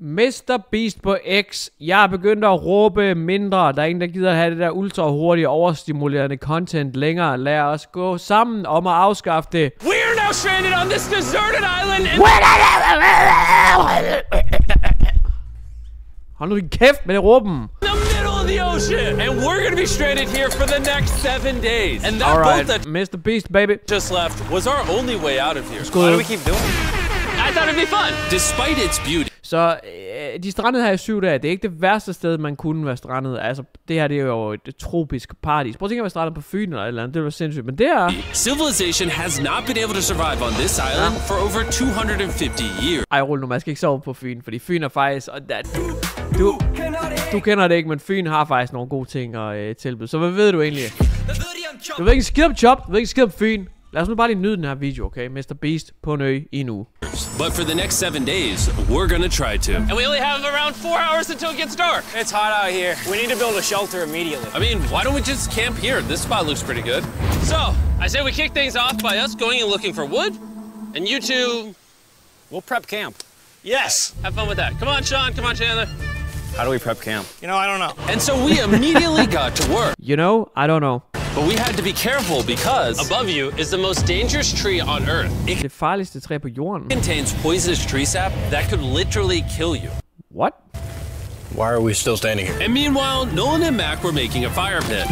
Mr. Beast på X. Jeg er begyndt at råbe mindre. Der er ingen, der gider have det der ultra hurtige, overstimulerende content længere. Lad os gå sammen om at afskaffe det. We are now stranded on this deserted island and... Hold nu din kæft med det råben. In the middle of the ocean. And we're gonna be stranded here for the next 7 days. And that boat that Mr. Beast, baby. just left was our only way out of here. Why do we keep doing it? I thought it'd be fun. Despite its beauty. Så de strandede her i 7 dage. Det er ikke det værste sted, man kunne være strandet. Altså, det her det er jo et tropisk paradis. Prøv at tænke at være strandet på Fyn eller et eller andet. Det var sindssygt. Men det er... Civilization has not been able to survive on this island for over 250 years. Ej, Rulle nu, man skal ikke sove på Fyn, fordi Fyn er faktisk... Du kender det ikke, men Fyn har faktisk nogle gode ting at tilbyde. Så hvad ved du egentlig? Du ved ikke skid om Chop, du ved ikke skid om Fyn. Lad os nu bare lige nyde den her video, okay? Mr. Beast på en ø i en uge. But for the next 7 days, we're gonna try to. And we only have around 4 hours until it gets dark. It's hot out here. We need to build a shelter immediately. I mean, why don't we just camp here? This spot looks pretty good. So, I say we kick things off by us going and looking for wood. And you two... We'll prep camp. Yes! Have fun with that. Come on, Sean. Come on, Chandler. How do we prep camp? You know, I don't know. And so we immediately got to work. You know, I don't know. But we had to be careful because above you is the most dangerous tree on Earth. Det farligste træ på jorden. It contains poisonous tree sap that could literally kill you. What? Why are we still standing here? And meanwhile, Nolan and Mac were making a fire pit.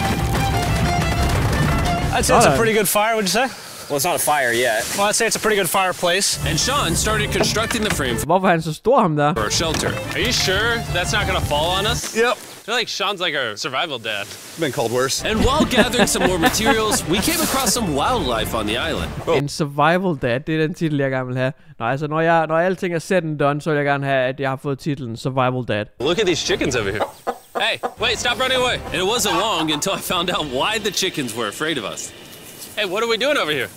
I'd say it's a pretty good fire, would you say? Well, it's not a fire yet. Well, I'd say it's a pretty good fireplace. And Sean started constructing the frame Hvorfor er han så stor, ham der? for our shelter. Are you sure that's not gonna fall on us? Yep. I feel like Sean's like our survival dad. Been called worse. And while gathering some more materials, we came across some wildlife on the island. En survival dad, det er den titel, jeg gerne vil have. Nej, altså når alting er set and done, så vil jeg gerne have, at jeg har fået titlen Survival Dad. Look at these chickens over here. Hey, wait, stop running away. And it wasn't long until I found out why the chickens were afraid of us. Hey, what are we doing over here?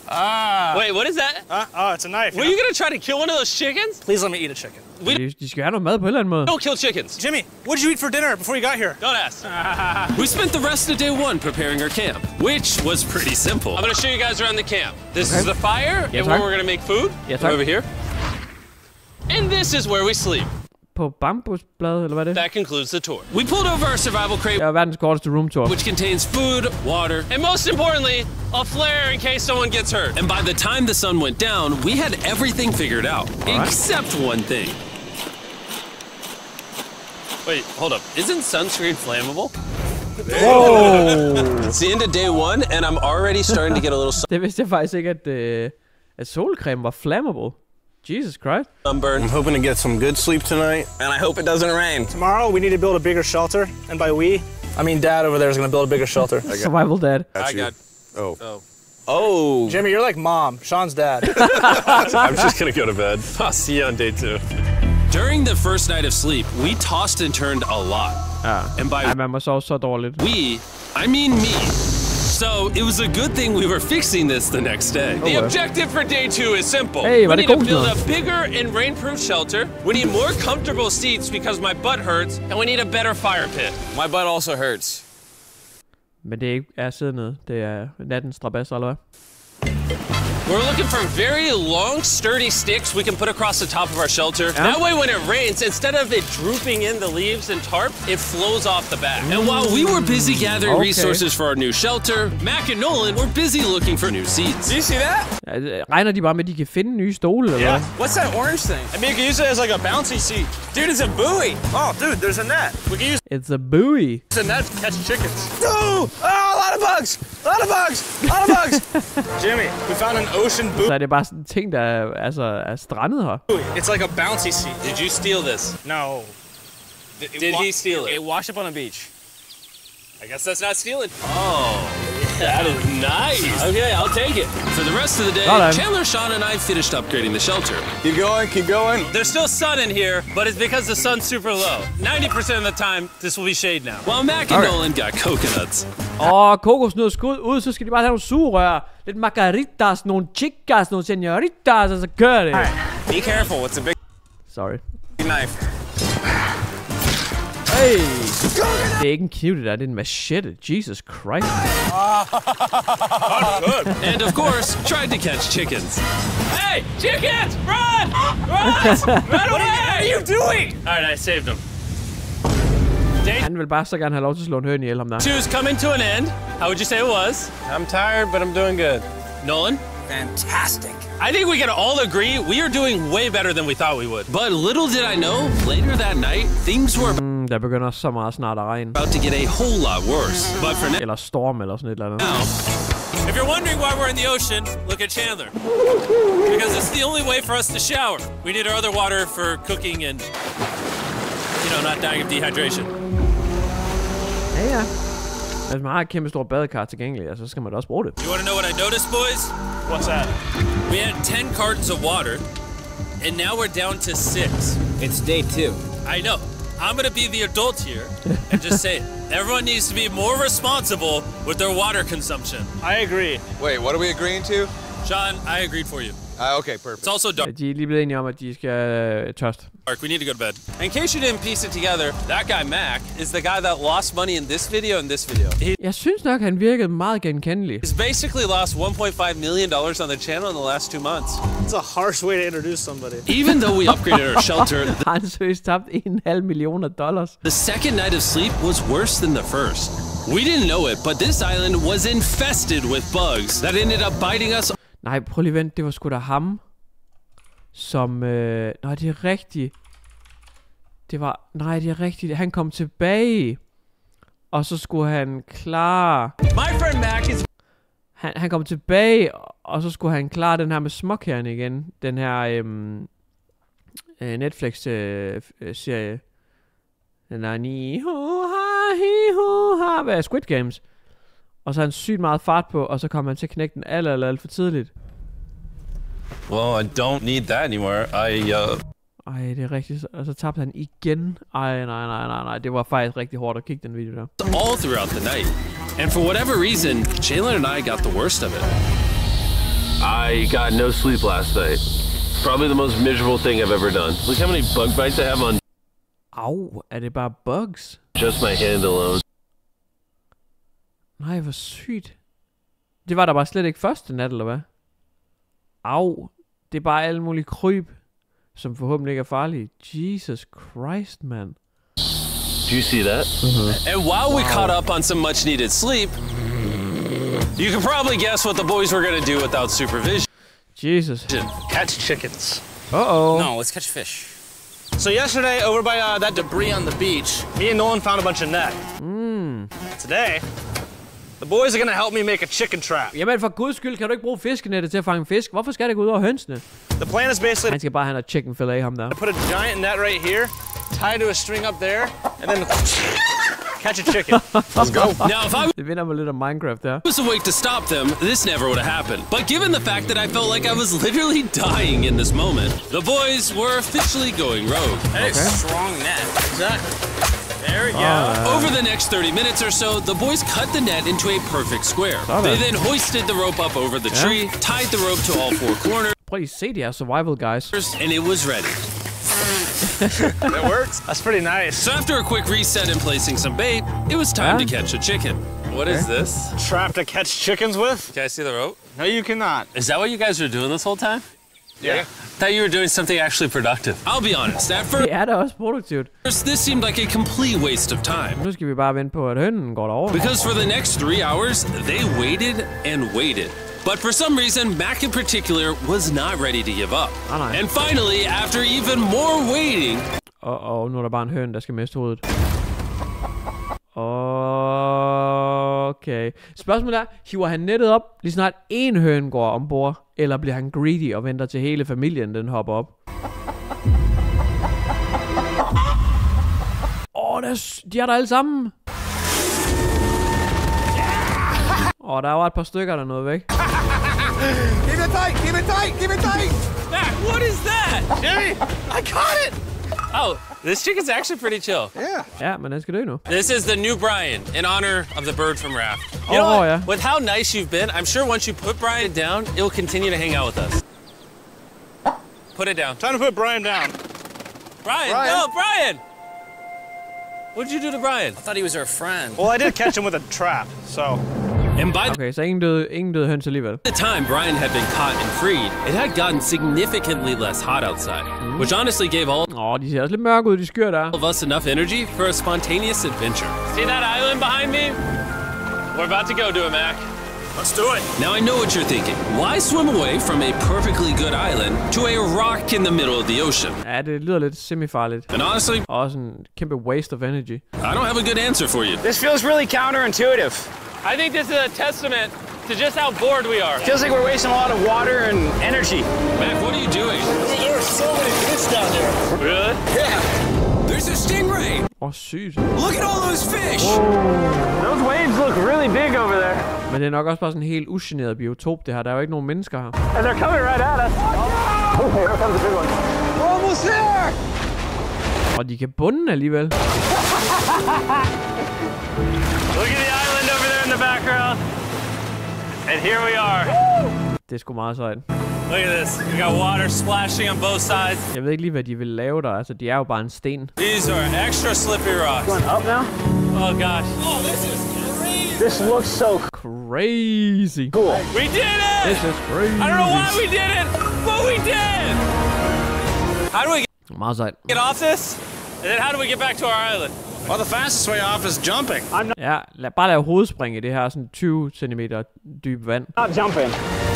Wait, what is that? Oh, it's a knife. Were you gonna try to kill one of those chickens? Please let me eat a chicken. De skal have noget mad på en eller anden måde. Don't kill chickens. Jimmy, what did you eat for dinner before you got here? Don't ask. We spent the rest of day 1 preparing our camp, which was pretty simple. I'm gonna show you guys around the camp. This is the fire, and where we're gonna make food. Over here. And this is where we sleep. På bambusblad, eller hvad er det? That concludes the tour. We pulled over our survival crate, Det er verdens korteste room tour. which contains food, water, and most importantly, a flare in case someone gets hurt. And by the time the sun went down, we had everything figured out, except one thing. Wait, hold up. Isn't sunscreen flammable? Whoa! It's the end of day 1, and I'm already starting to get a little Det vidste jeg faktisk ikke, at solcreme var flammable. Jesus Christ. sunburned. I'm hoping to get some good sleep tonight, and I hope it doesn't rain. Tomorrow, we need to build a bigger shelter. And by we, I mean Dad over there is going to build a bigger shelter. Survival Dad. I got... Oh. Jimmy, you're like Mom. Sean's dad. I'm just gonna go to bed. I'll see you on day 2. During the first night of sleep, we tossed and turned a lot. And by Man må sove så dårligt. we, I mean me. So it was a good thing we were fixing this the next day. The objective for day 2 is simple. Hey, we need to build a bigger and rainproof shelter. We need more comfortable seats because my butt hurts, and we need a better fire pit. My butt also hurts. Men det er ikke sidde nede. Det er nattens strabasser, eller hvad? We're looking for very long, sturdy sticks we can put across the top of our shelter. That way when it rains, instead of it drooping in the leaves and tarp, it flows off the back. And while we were busy gathering resources for our new shelter, Mac and Nolan were busy looking for new seats. Do you see that? Regner de bare med, at de kan finde nye stole, eller hvad? What's that orange thing? I mean, you can use it as like a bouncy seat. Dude, it's a buoy. Oh, dude, there's a net. We can use It's a buoy. a net to catch chickens. No! Oh, a lot of bugs! A lot of bugs! A lot of bugs! Jimmy, we found an ocean Så buoy. er det bare sådan ting, der er strandet her. It's like a bouncy seat. Did you steal this? No. Did he steal it? It washed up on a beach. I guess that's not stealing. Oh, that is nice. Okay, I'll take it. For the rest of the day, Chandler, Sean, and I finished upgrading the shelter. Keep going, keep going. There's still sun in here, but it's because the sun's super low. 90% of the time, this will be shade now. While Mac and Nolan got coconuts. Kokosnød skud ud, så skal de bare have nogle sugerør. Lidt margaritas, nogle chicas, nogle senoritas, og så kører det. Be careful, it's a big Sorry. knife. Hey! Det er ikke en kniv, det der. Det er en machete. Jesus Christ. And of course, tried to catch chickens. Hey, chickens! Run! Run! Run away! What are you doing? All right, I saved them. Han vil bare så gerne have lov til at slå en høne ihjel ham der. Choose coming to an end. How would you say it was? I'm tired, but I'm doing good. Nolan? Fantastic. I think we can all agree we are doing way better than we thought we would. But little did I know, later that night, things were Der begynder så meget snart at regne. about to get a whole lot worse. But for Eller storm eller sådan et eller andet. now, if you're wondering why we're in the ocean, look at Chandler. Because it's the only way for us to shower. We need our other water for cooking and, you know, not dying of dehydration. Ja. Hvis man har et kæmpe stort badekar tilgængeligt, så skal man da også bruge det. You want to know what I noticed, boys? What's that? We had 10 cartons of water, and now we're down to 6. It's day 2. I know. I'm gonna be the adult here and just say it. Everyone needs to be more responsible with their water consumption. I agree. Wait, what are we agreeing to? John, I agreed for you. Okay, perfect. It's also dark. De er lige blevet enige om, at de skal tørst. We need to go to bed. In case you didn't piece it together, that guy Mac is the guy that lost money in this video and this video. Jeg synes nok, han virkede meget genkendelig. He's basically lost $1.5 million on the channel in the last 2 months. It's a harsh way to introduce somebody. Even though we upgraded our shelter, Han seriøst tabt $1,5 million. the second night of sleep was worse than the first. We didn't know it, but this island was infested with bugs that ended up biting us. Nej, prøv lige vent. Det var sgu da ham, som... Nej, det er rigtigt. Det var... Nej, det er rigtigt. Han kom tilbage. Og så skulle han klare... My friend Mac is... Han kom tilbage, og så skulle han klare den her med småkærne igen. Den her Netflix-serie. Den der ni-ho-ha-hi-ho-ha. Hvad er Squid Games? Og så har han sygt meget fart på, og så kommer han til at knække den alt for tidligt. Well, I don't need that anymore. Ej, det er rigtigt. Og så tabte han igen. Ej, nej. Det var faktisk rigtig hårdt at kigge den video der. All throughout the night. And for whatever reason, Chandler and I got the worst of it. I got no sleep last night. Probably the most miserable thing I've ever done. Look how many bug bites I have on Au, er det bare bugs? just my hand alone. Nej, hvor sygt. Det var der bare slet ikke første nat, eller hvad? Au, det er bare alle mulige kryb, som forhåbentlig ikke er farlige. Jesus Christ, man. Do you see that? And while we caught up on some much needed sleep, you can probably guess what the boys were gonna do without supervision. Jesus. Catch chickens. Uh-oh. No, let's catch fish. So yesterday, over by that debris on the beach, me and Nolan found a bunch of net. Today, the boys are gonna help me make a chicken trap. Jamen, for guds skyld, kan du ikke bruge fiskenettet til at fange fisk? Hvorfor skal det gå ud over hønsene? The plan is basically Han skal bare have noget chicken fillet ham der. to put a giant net right here, tie it to a string up there, and then catch a chicken. Let's go. Now, if I Det vinder mig lidt om Minecraft der. was awake to stop them, this never would have happened. But given the fact that I felt like I was literally dying in this moment, the boys were officially going rogue. That is strong net. Exactly. There we go. Over the next 30 minutes or so, the boys cut the net into a perfect square. They then hoisted the rope up over the tree, tied the rope to all 4 corners, Prøv lige at se de her survival guys. and it was ready. That works. That's pretty nice. So after a quick reset and placing some bait, it was time to catch a chicken. What is this? Trap to catch chickens with? Can I see the rope? No, you cannot. Is that what you guys were doing this whole time? Yeah. I thought you were doing something actually productive. I'll be honest, at Det er da også produktivt. first this seemed like a complete waste of time. Nu skal vi bare vente på, at hønnen går derover. Because for the next 3 hours, they waited and waited. But for some reason, Mac in particular was not ready to give up. Oh, no. And finally, after even more waiting... Nu er der bare en høn, der skal miste hovedet. Okay. Spørgsmålet er, hiver han nettet op, lige snart en høn går ombord, eller bliver han greedy og venter til hele familien, den hopper op? De er der alle sammen. Der var et par stykker, der nåede væk. Keep it tight, keep it tight, keep it tight! Mac, what is that? Jimmy, I caught it! Oh, this chicken's actually pretty chill. Ja, men den skal dø nu. This is the new Brian, in honor of the bird from Raft. You know what? Yeah. With how nice you've been, I'm sure once you put Brian down, it'll continue to hang out with us. Put it down. Time to put Brian down. Brian. No, Brian! What'd you do to Brian? I thought he was our friend. Well, I did catch him with a trap, so... And by Okay, så ingen døde høns alligevel. the time Brian had been caught and freed, it had gotten significantly less hot outside, which honestly gave all De ser også lidt mørke ud, de skyer der. of us enough energy for a spontaneous adventure. See that island behind me? We're about to go to it, Mac. Let's do it. Now I know what you're thinking. Why swim away from a perfectly good island to a rock in the middle of the ocean? Ja, det lyder lidt semi-farligt. And honestly, Og også en kæmpe waste of energy. I don't have a good answer for you. This feels really counterintuitive. I think this is a testament to just how bored we are. Feels like we're wasting a lot of water and energy. Mac, what are you doing? There are so many fish down there. Really? Yeah. There's a stingray. Sygt. Look at all those fish. Those waves look really big over there. Men det er nok også bare sådan en helt ugeneret biotop, det her. Der er jo ikke nogen mennesker her. And they're coming right at us. Okay, here comes a big one. We're almost there. Og de kan bunde alligevel. Look at the island over there in the background. And here we are. Det er sgu meget sejt. Look at this. We got water splashing on both sides. Jeg ved ikke lige, hvad de vil lave der. Altså, de er jo bare en sten. These are extra slippery rocks. Going up now? Oh gosh. Oh, this is crazy. This looks so Crazy. cool. We did it! This is crazy. I don't know why we did it, but we did! How do we Meget sejt. get off this? And then how do we get back to our island? Well, the fastest way off is jumping. I'm Ja, bare lave hovedspring i det her sådan 20 cm dyb vand. not jumping.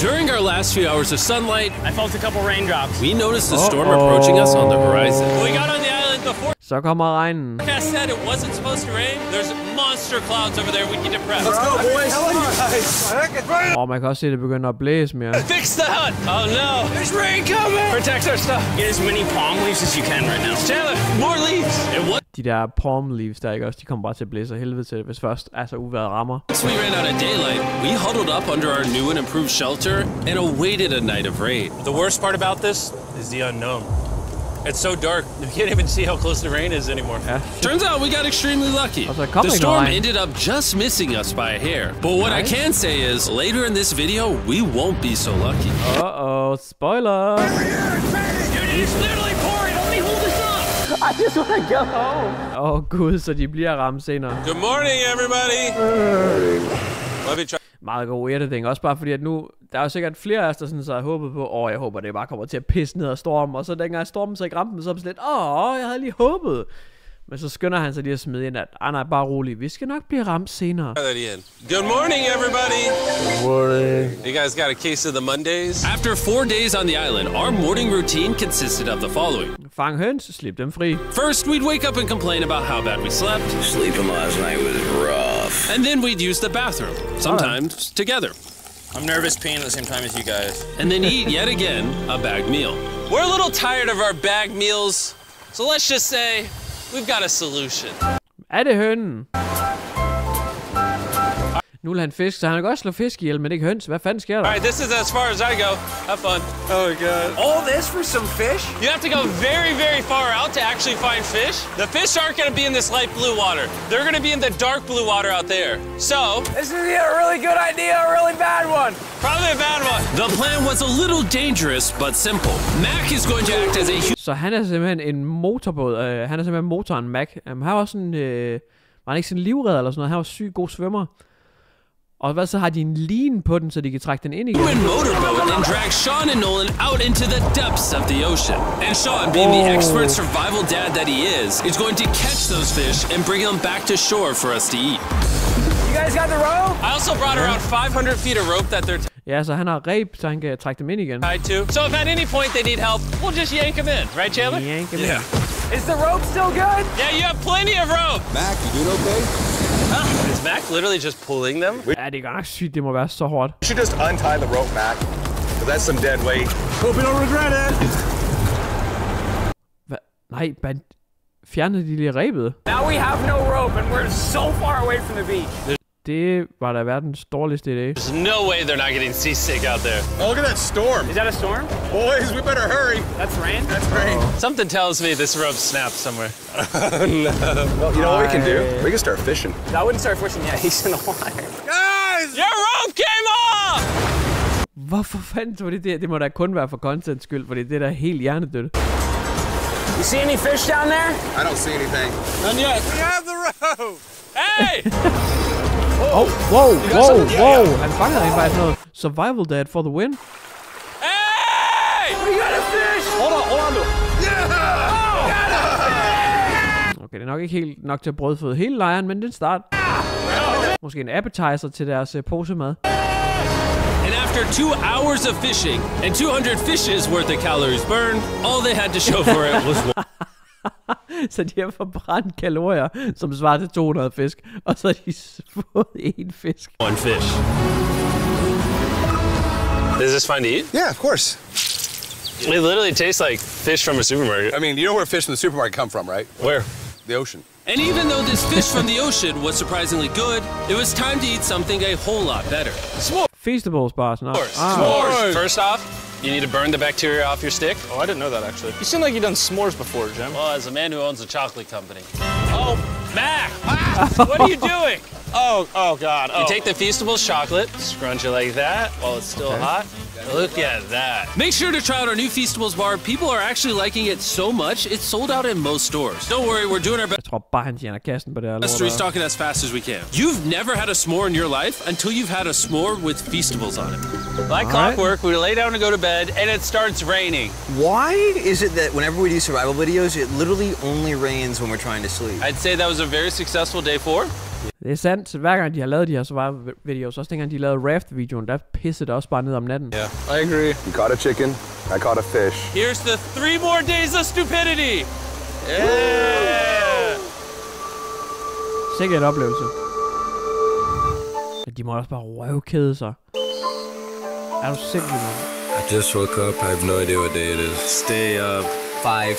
During our last few hours of sunlight, I felt a couple raindrops. we noticed the storm approaching us on the horizon. When we got on the island before Så kommer regnen. the forecast said it wasn't supposed to rain. There's monster clouds over there we need to prep. Let's go, boys. Og man kan også se, at det begynder at blæse mere. Fix that! Oh no! There's rain coming. Protect our stuff. Get as many palm leaves as you can right now. Chandler, more leaves! It was De der palm leaves der, ikke også? De kommer bare til at blæse af helvede til, hvis først altså uvejret rammer. Once we ran out of daylight, we huddled up under our new and improved shelter and awaited a night of rain. The worst part about this is the unknown. It's so dark, you can't even see how close the rain is anymore. Ja. Turns out we got extremely lucky. Altså, kom The ikke storm noget regn. ended up just missing us by a hair. But what I can say is, later in this video, we won't be so lucky. Spoiler! Dude, it's literally pouring! Let me hold this up! I just want to go home. Gud, så de bliver ramt senere. Good morning, everybody! Let me try. Meget god editing, også bare fordi, at nu, der er jo sikkert flere af os, der sådan så har håbet på, jeg håber, det bare kommer til at pisse ned af stormen, og så dengang stormen så ikke ramte dem, så er det sådan lidt, jeg havde lige håbet. Men så skynder han sig lige at smide ind, at nej, bare rolig, vi skal nok blive ramt senere. Good morning, everybody! Good morning. You guys got a case of the Mondays? After 4 days on the island, our morning routine consisted of the following. Fang høns, slip dem fri. First, we'd wake up and complain about how bad we slept. Sleeping last night was rough. And then we'd use the bathroom, sometimes together. I'm nervous peeing at the same time as you guys. And then eat yet again a bagged meal. We're a little tired of our bagged meals, so let's just say we've got a solution. Er det hønnen? Nu vil han fisk, så han kan godt slå fisk ihjel, men ikke høns. Hvad fanden sker der? All right, this is as far as I go. Have fun. Oh, God. All this for some fish? You have to go very, very far out to actually find fish. The fish aren't going to be in this light blue water. They're going to be in the dark blue water out there. So, This is either a really good idea or a really bad one. probably a bad one. The plan was a little dangerous, but simple. Mac is going to act as a Så han er simpelthen en motorbåd. Han er simpelthen motoren Mac. Han var sådan... var han ikke sådan en livredder eller sådan noget? Han var syg god svømmer. Og hvad så har de en line på den, så de kan trække den ind igen? human motorboat and drag Sean and Nolan out into the depths of the ocean. And Sean, being the expert survival dad that he is going to catch those fish and bring them back to shore for us to eat. You guys got the rope? I also brought around 500 feet of rope that they're Ja, så han har reb, så han kan trække dem ind igen. tied to. So if at any point they need help, we'll just yank them in. Right, Chandler? Yank them in. Is the rope still good? Yeah, you have plenty of rope. Mac, you doing okay? Is Mac literally just pulling them? Ja, det er godt nok sygt. Det må være så hårdt. You should just untie the rope, Mac. Because that's some dead weight. Hope you don't regret it. Nej, fjernede de lige rebet? Now we have no rope and we're so far away from the beach. Det var da verdens dårligste idé. There's no way they're not getting seasick out there. Oh, look at that storm. Is that a storm? Boys, we better hurry. That's rain? That's rain. Something tells me this rope snapped somewhere. Well, you know what we can do? We can start fishing. I wouldn't start fishing yet. He's in the water. Guys! Your rope came off! Hvorfor fanden tog det? Det må da kun være for content skyld, fordi det der er helt hjernedødt. You see any fish down there? I don't see anything. None yet. We have the rope. Hey! Wow. Han fanger rent faktisk noget. Survival dad for the win. Hey! We got a fish. Hold on to it. Okay, det er nok ikke helt nok til at brødføde hele lejren, men det er en start. Måske en appetizer til deres posemad. And after 2 hours of fishing and 200 fishes worth of calories burned, all they had to show for it was one. Så de har forbrændt kalorier, som svarer til 200 fisk, og så har de fået en fisk. One fish. Is this fun to eat? Yeah, of course. It literally tastes like fish from a supermarket. I mean, you know where fish from the supermarket come from, right? Where? The ocean. And even though this fish from the ocean was surprisingly good, it was time to eat something a whole lot better. S'mores. Feastables bare sådan noget. S'mores. First off, you need to burn the bacteria off your stick. Oh, I didn't know that, actually. You seem like you've done s'mores before, Jim. Well, as a man who owns a chocolate company. Oh, Mac! What are you doing? Oh, God. You take the Feastables chocolate, scrunch it like that while it's still hot. Look at that. Make sure to try out our new Feastables bar. People are actually liking it so much, it's sold out in most stores. Don't worry, we're doing our best Jeg tror bare, han tjener kassen på det her. to restock it as fast as we can. You've never had a s'more in your life until you've had a s'more with Feastables on it. Like clockwork, we lay down to go to bed, and it starts raining. Why is it that whenever we do survival videos, it literally only rains when we're trying to sleep? I'd say that was a very successful day 4. Det er sandt. Hver gang de har lavet de her survival-videos, også dengang de lavede Raft-videoen, der pissede det også bare ned om natten. Yeah, I agree. You caught a chicken. I caught a fish. Here's the 3 more days of stupidity. Yeah! Sikkert en oplevelse. De må også bare røvkede sig. Er du simpelthen noget? I just woke up. I have no idea what day it is. Stay up. 5.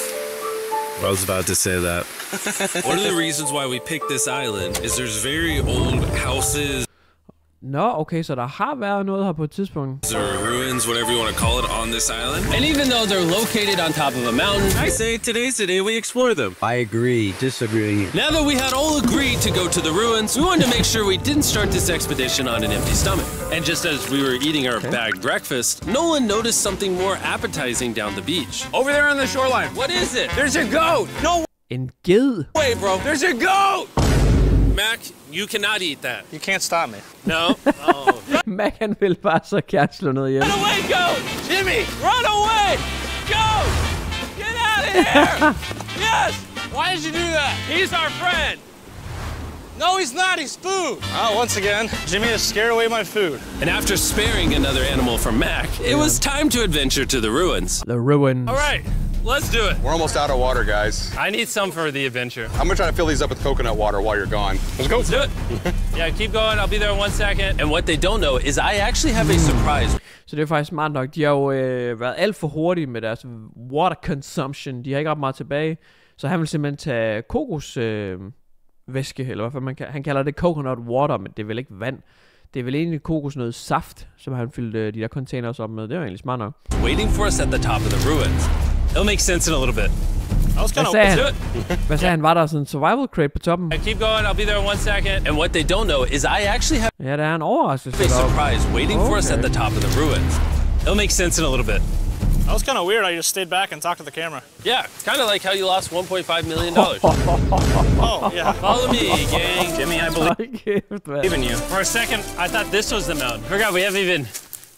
I was about to say that. One of the reasons why we picked this island is there's very old houses Nå, okay, så der har været noget her på et tidspunkt. or ruins, whatever you want to call it, on this island. And even though they're located on top of a mountain, I say today's the day we explore them. I agree. Disagree. now that we had all agreed to go to the ruins, we wanted to make sure we didn't start this expedition on an empty stomach. And just as we were eating our bagged breakfast, Nolan noticed something more appetizing down the beach. Over there on the shoreline. What is it? There's a goat. No En ged? way, bro. There's a goat. Mac, you cannot eat that. You can't stop me. No? Oh. Mac, han vil bare så gerne slå noget ihjel. Run away, goat! Jimmy, run away! Goat! Get out of here! Yes! Why did you do that? He's our friend! No, he's not. He's food. Oh, once again, Jimmy has scared away my food. And after sparing another animal from Mac, it was time to adventure to the ruins. The ruins. All right, let's do it. We're almost out of water, guys. I need some for the adventure. I'm gonna try to fill these up with coconut water while you're gone. Let's go. Let's do it. Yeah, keep going. I'll be there in 1 second. And what they don't know is I actually have a surprise. Så det er faktisk smart nok. De har jo været alt for hurtige med deres water consumption. De har ikke ret meget tilbage. Så han vil simpelthen tage kokosvæske, eller hvad man kan. Han kalder det coconut water, men det er vel ikke vand. Det er vel egentlig kokosnød saft, som han fyldt de der containers op med. Det er jo egentlig smart nok. Waiting for us at the top of the ruins. It'll make sense in a little bit. I was kind Hvad of. sagde Do han? it. Hvad sagde han? Var der sådan en survival crate på toppen? Keep going. I'll be there in 1 second. And what they don't know is I actually have Ja, der er en overraskelse a deroppe. surprise waiting for us at Okay. the top of the ruins. It'll make sense in a little bit. That was kind of weird. I just stayed back and talked to the camera. Yeah, kind of like how you lost $1.5 million. Oh, yeah. Follow me, gang. Jimmy, I believe Hold kæft, mand. in you. For a second, I thought this was the mountain. Forgot we haven't even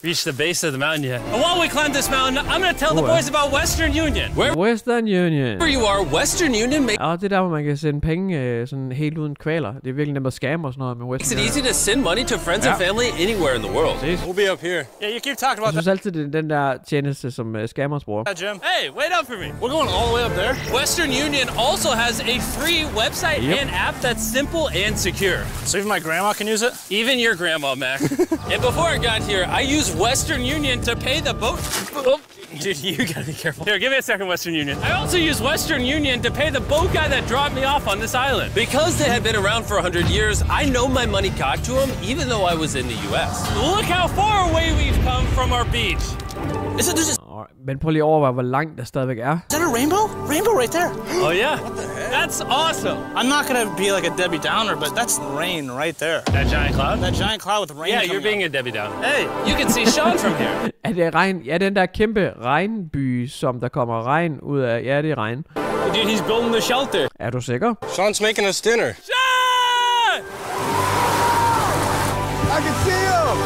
reached the base of the mountain yet. And while we climb this mountain, I'm going to tell the boys about Western Union. Western Union. Wherever you are, Western Union makes Ja, det er der, hvor man kan sende penge sådan helt uden kvaler. Det er virkelig nemt at skamme og sådan noget med it Western Union. easy to send money to friends and family anywhere in the world. We'll be up here. Yeah, you keep talking Jeg about synes altid, det er den der tjeneste, som skammers bruger. that, Jim. Hey, wait up for me. We're going all the way up there. Western Union also has a free website and app that's simple and secure. So even my grandma can use it? Even your grandma, Mac. And before I got here, I used Western Union to pay the boat. Oh, dude, you gotta be careful. Here, give me a second, Western Union. I also used Western Union to pay the boat guy that dropped me off on this island. Because they had been around for 100 years, I know my money got to them even though I was in the US. Look how far away we've come from our beach. Men prøv lige at overveje, hvor langt der stadigvæk er. Is that a rainbow? Rainbow right there. Oh yeah? What the heck? That's awesome. I'm not gonna be like a Debbie Downer, but that's rain right there. That giant cloud? That giant cloud with rain. Yeah, you're being a Debbie Downer. Hey, you can see Sean from here. Er det regn? Ja, den der kæmpe regnby, som der kommer regn ud af. Ja, det er regn. dude, he's building the shelter. Er du sikker? Sean's making us dinner. Sean! I can see him!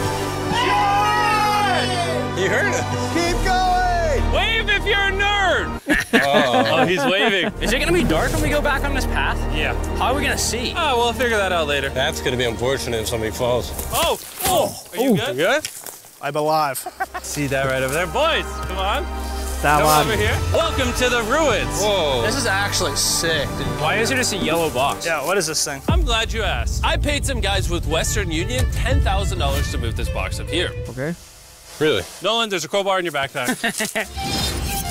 You heard it. Keep going! Wave if you're a nerd! Oh, he's waving. Is it gonna be dark when we go back on this path? Yeah. How are we gonna see? Oh, we'll figure that out later. That's gonna be unfortunate if somebody falls. Oh! Are you good? You good? I'm alive. See that right over there? Boys, come on. Der Come var over here. Welcome to the ruins. Whoa. This is actually sick, dude. Why is there just a yellow box? Yeah, what is this thing? I'm glad you asked. I paid some guys with Western Union $10,000 to move this box up here. Okay. Really? Nolan, there's a crowbar in your backpack.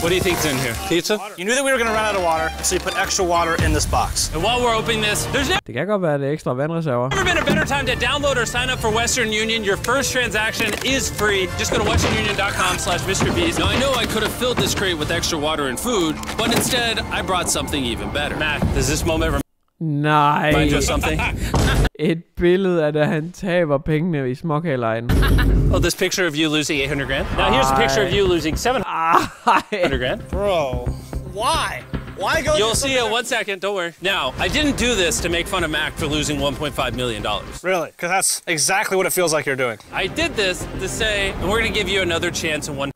What do you think's in here? Pizza? You knew that we were gonna run out of water, so you put extra water in this box. And while we're opening this, there's Det kan godt være, at det er ekstra vandreserver. never been a better time to download or sign up for Western Union. Your first transaction is free. Just go to westernunion.com/MrBeast. Now, I know I could have filled this crate with extra water and food, but instead, I brought something even better. Matt, does this moment Nej. remind you of something? Et billede af, da han taber pengene i småkagelejen. Oh, this picture of you losing 800 grand? Now, here's a picture of you losing 700 grand. Bro, why? Why go? You'll see it 1 second, don't worry. Now, I didn't do this to make fun of Mac for losing $1.5 million. Really? Because that's exactly what it feels like you're doing. I did this to say, and we're gonna give you another chance in one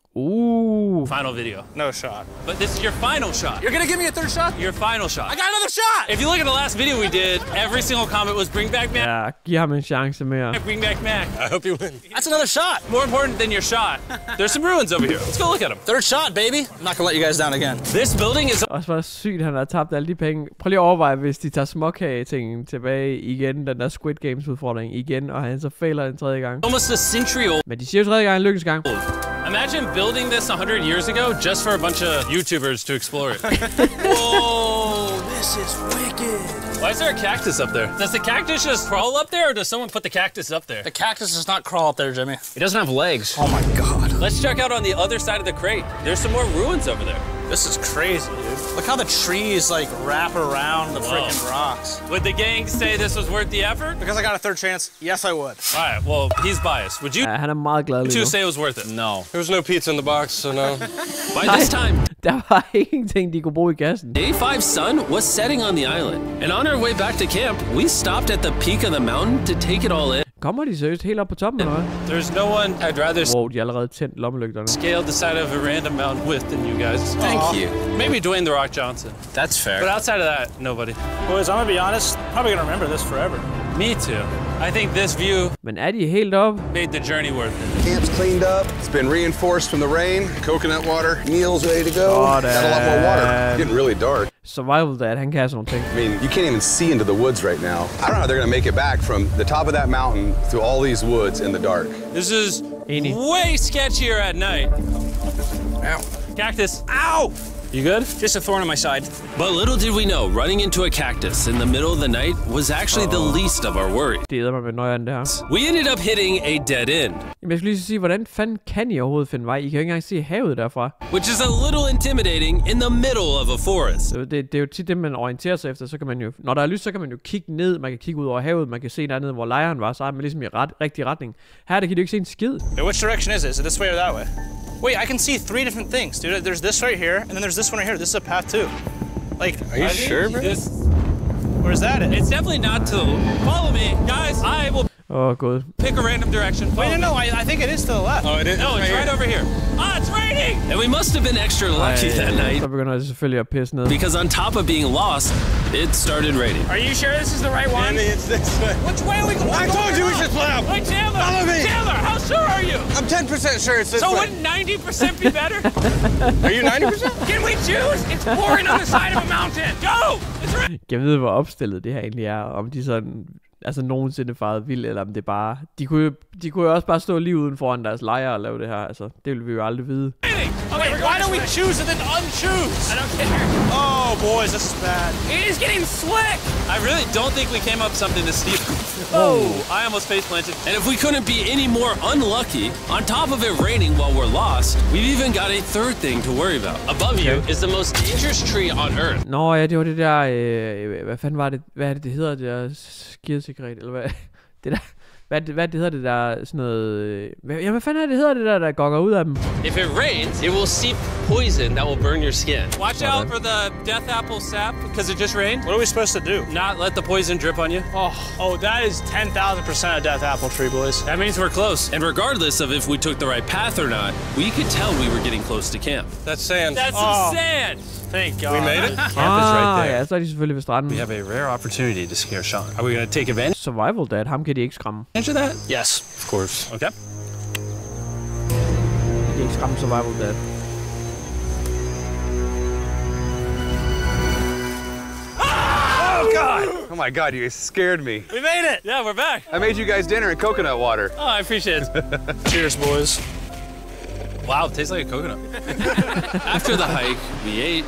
final video. No shot. But this is your final shot. You're gonna give me a third shot? Your final shot. I got another shot! If you look at the last video we did, every single comment was bring back Mac, Ja, giv ham en chance mere. bring back Mac. I hope you win. That's another shot! More important than your shot, there's some ruins over here. Let's go look at them. Third shot, baby! I'm not gonna let you guys down again. This building is Også var sygt, han har tabt alle de penge. Prøv lige at overveje, hvis de tager småkagetingen tilbage igen, den der Squid Games udfordring igen, og han så fejler en tredje gang. almost a century old. Men de siger jo tredje gang en lykkens gang. Imagine building this 100 years ago just for a bunch of YouTubers to explore it. Whoa, this is wicked. Why is there a cactus up there? Does the cactus just crawl up there, or does someone put the cactus up there? The cactus does not crawl up there, Jimmy. It doesn't have legs. Oh my god. Let's check out on the other side of the crate. There's some more ruins over there. This is crazy, dude. Look how the trees like wrap around the freaking rocks. Would the gang say this was worth the effort? Because I got a third chance, yes I would. All right, well, he's biased. Would you Ja, han er meget glad lige two nu. say it was worth it? No. There was no pizza in the box, so no. By this time, Der var ingenting, de kunne bruge i kassen. Day 5's sun was setting on the island. And on our way back to camp, we stopped at the peak of the mountain to take it all in. Kommer de seriøst helt op på toppen, eller hvad? There's no one I'd rather Wow, de har allerede tændt lommelygterne. scale the side of a random mountain with than you guys. Thank you. Maybe Dwayne The Rock Johnson. That's fair. But outside of that, nobody. Boys, I'm gonna be honest, probably gonna remember this forever. Me too. I think this view Men er de helt op? made the journey worth it. Camp's cleaned up. It's been reinforced from the rain. Coconut water. Meal's ready to go. Sådan. Got a lot more water. It's getting really dark. Survival Dad, han kan sådan nogle ting. I mean, you can't even see into the woods right now. I don't know how they're gonna make it back from the top of that mountain through all these woods in the dark. This is Enig. way sketchier at night. Ow. Cactus. Ow! You good? Just a thorn in my side. But little did we know, running into a cactus in the middle of the night was actually the least of our worries. Det æder mig med nøjeren, det her. We ended up hitting a dead end, Jamen, jeg skulle lige sige, hvordan fanden kan I overhovedet finde vej? I kan jo ikke engang se havet derfra. which is a little intimidating in the middle of a forest. Det er jo tit det, man orienterer sig efter. Så kan man jo, når der er lys, så kan man jo kigge ned. Man kan kigge ud over havet. Man kan se dernede, hvor lejren var. Så er man ligesom i rigtig retning. Her der kan du ikke se en skid. Hey, which direction is it? Is it this way or that way? Wait, I can see 3 different things, dude. There's this right here, and then there's this one right here. This is a path too. Like, Are you sure, bro? where's that at? It's definitely not to follow me, guys. I will God. pick a random direction. Wait, no, I think it is to the left. Oh, it is? No, it's right over here. Ah, it's raining! And we must have been extra lucky that night Så begynder det selvfølgelig at pisse ned. because on top of being lost, it started raining. Are you sure this is the right one? Andy, it's this way. Which way are we going? I told you we should split up. Hey, Chandler! Follow me. Chandler, how sure are you? I'm 10% sure it's this So way. wouldn't 90% be better? Are you 90%? Can we choose? It's pouring on the side of a mountain. Go! It's raining. Jeg ved, hvor opstillet det her egentlig er. Om de sådan... Altså nogensinde faret vildt, eller om det bare... De kunne jo også bare stå lige uden foran deres lejre og lave det her. Altså, det ville vi jo aldrig vide. Okay, why don't we choose and then unchoose? I don't care. Oh, boys, this is bad. It is getting slick. I really don't think we came up with something this steep. Oh, I almost face planted. And if we couldn't be any more unlucky, on top of it raining while we're lost, we've even got a third thing to worry about. Above you is the most dangerous tree on Earth. Nå ja, det var det der... hvad fanden var det? Hvad er det hedder? Det der skidesekret, eller hvad? Det der... Hvad det hedder det der, sådan noget... Ja, hvad fanden er det hedder det der gokker ud af dem? If it rains, it will seep poison that will burn your skin. Watch out for the death apple sap because it just rained. What are we supposed to do? Not let the poison drip on you. Oh, that is 10,000% a death apple tree, boys. That means we're close. And regardless of if we took the right path or not, we could tell we were getting close to camp. That's sand. That's some sand! Thank God. We made it? Camp is right there. Ja, så er de selvfølgelig ved stranden. We have a rare opportunity to scare Sean. Are we going to take advantage Survival dad, ham kan de ikke skræmme. of that? Yes, of course. Okay. De kan ikke skræmme survival dad. Oh, God! Oh my God, you guys scared me. We made it! Yeah, we're back. I made you guys dinner and coconut water. Oh, I appreciate it. Cheers, boys. Wow, it tastes like a coconut. After the hike, we ate,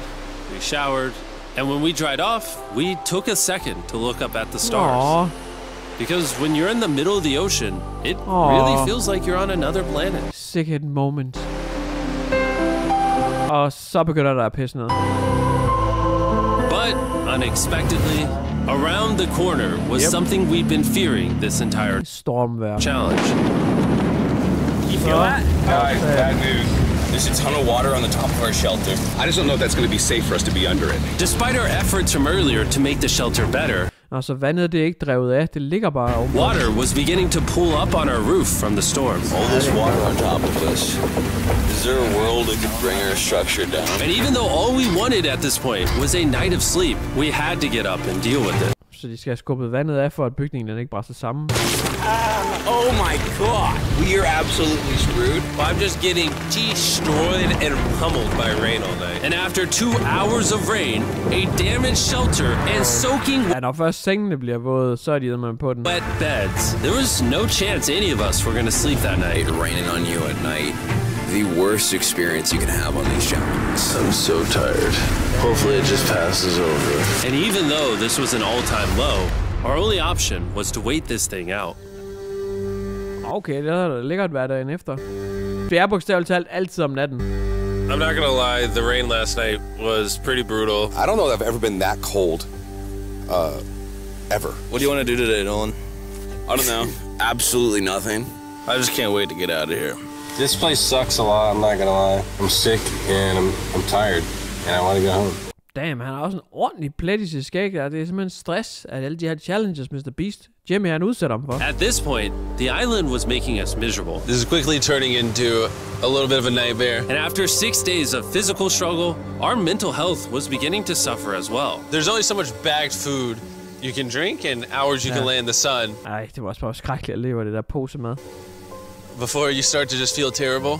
we showered, and when we dried off, we took a second to look up at the stars. Aww. Because when you're in the middle of the ocean, it really feels like you're on another planet. Second moment. Og så begynder der at pisse ned. But unexpectedly, around the corner was something we'd been fearing this entire Stormvejr. challenge. You feel that? Guys, bad news. There's a ton of water on the top of our shelter. I just don't know if that's going to be safe for us to be under it. Despite our efforts from earlier to make the shelter better, Og så vandet det er ikke drevet af, det ligger bare over. water was beginning to pool up on our roof from the storm. All this water on top of us. Is there a world that could bring our structure down? And even though all we wanted at this point was a night of sleep, we had to get up and deal with it. Så de skal have skubbet vandet af, for at bygningen den ikke brænder sammen. Oh my God! We are absolutely screwed. Well, I'm just getting destroyed and pummeled by rain all night. And after 2 hours of rain, a damaged shelter, and soaking Ja, når først sengene bliver våde, så er de med på den. wet beds, there was no chance any of us were going to sleep that night. Raining on you at night. The worst experience you can have on these challenges. I'm so tired. Hopefully it just passes over. And even though this was an all-time low, our only option was to wait this thing out. Okay, det er lækkert hver dagen efter. Det er bogstaveligt talt altid om natten. I'm not gonna lie, the rain last night was pretty brutal. I don't know that I've ever been that cold. Ever. What do you want to do today, Nolan? I don't know. Absolutely nothing. I just can't wait to get out of here. This place sucks a lot, I'm not gonna lie. I'm sick and I'm tired and I want to go home. Damn, han har også en ordentlig plet i sit skæg der. Det er simpelthen stress, at alle de her challenges, Mr. Beast, Jimmy han udsætter ham for. At this point, the island was making us miserable. This is quickly turning into a little bit of a nightmare. And after 6 days of physical struggle, our mental health was beginning to suffer as well. There's only so much bagged food you can drink and hours you can lay in the sun Ej, det var også bare skrækkeligt at leve af det der pose mad. before you start to just feel terrible.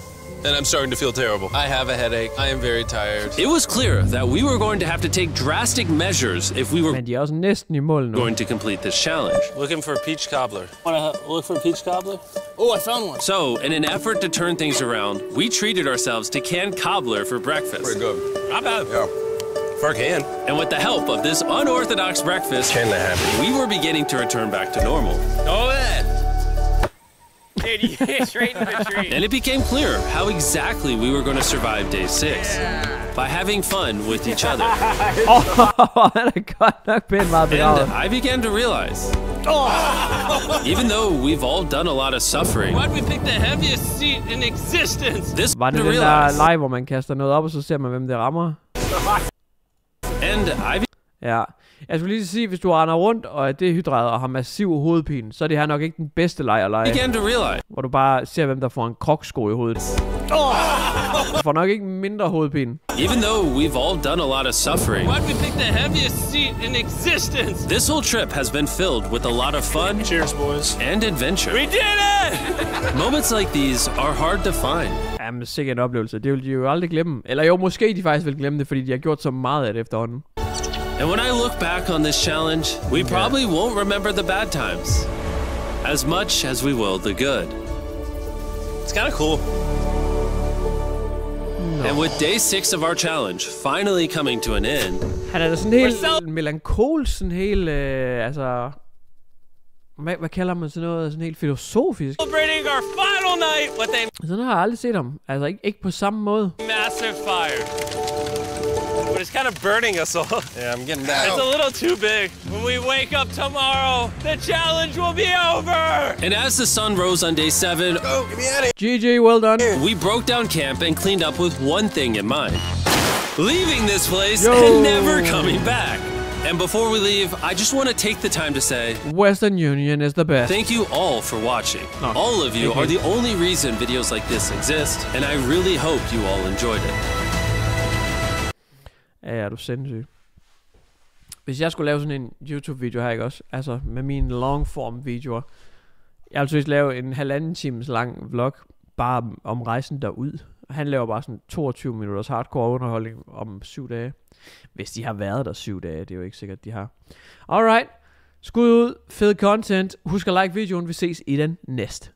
And I'm starting to feel terrible. I have a headache. I am very tired. It was clear that we were going to have to take drastic measures if we were Men de er også næsten i mål nu. going to complete this challenge. Looking for a peach cobbler. Want to look for a peach cobbler? Oh, I found one. So, in an effort to turn things around, we treated ourselves to canned cobbler for breakfast. Pretty good. Not bad. Yeah. For a can. And with the help of this unorthodox breakfast, we were beginning to return back to normal. Oh, that. Dude, you hit straight in the tree. And it became clear how exactly we were going to survive day 6. By having fun with each other. Han er godt nok pænt meget begravet. And I began to realize, even though we've all done a lot of suffering, Why'd we pick the heaviest seat in existence? this Var det to den der realize. leg, hvor man kaster noget op, og så ser man, hvem det rammer? And I Ja. Jeg skulle lige sige, hvis du render rundt og er dehydreret og har massiv hovedpine, så er det her nok ikke den bedste leg at lege. began to realize, Hvor du bare ser, hvem der får en kroksko i hovedet. Du får nok ikke mindre hovedpine. even though we've all done a lot of suffering, Why'd we pick the heaviest seat in existence? this whole trip has been filled with a lot of fun Cheers, boys. and adventure. We did it! Moments like these are hard to find. Jamen, sikkert en oplevelse. Det vil de jo aldrig glemme. Eller jo, måske de faktisk vil glemme det, fordi de har gjort så meget af det efterhånden. And when I look back on this challenge, we probably won't remember the bad times as much as we will the good. It's kind of cool. And with day 6 of our challenge finally coming to an end, Han er da sådan helt melankolsk, sådan helt, altså... Hvad kalder man sådan noget? Sådan helt filosofisk. Celebrating our final night with a Sådan har jeg aldrig set ham. Altså ikke på samme måde. massive fire. but it's kind of burning us all. Yeah, I'm getting down. It's a little too big. When we wake up tomorrow, the challenge will be over. And as the sun rose on day 7, Get me out of here. GG, well done. we broke down camp and cleaned up with one thing in mind. Leaving this place Yo. and never coming back. And before we leave, I just want to take the time to say Western Union is the best. thank you all for watching. All of you are the only reason videos like this exist, and I really hope you all enjoyed it. Ja, er du sindssyg. Hvis jeg skulle lave sådan en YouTube-video her, ikke også? Altså med mine longform-videoer. Jeg vil synes lave en 1,5 times lang vlog, bare om rejsen derud. Han laver bare sådan 22 minutters hardcore underholdning om 7 dage. Hvis de har været der 7 dage, det er jo ikke sikkert, de har. Alright, skud ud, fed content. Husk at like videoen, vi ses i den næste.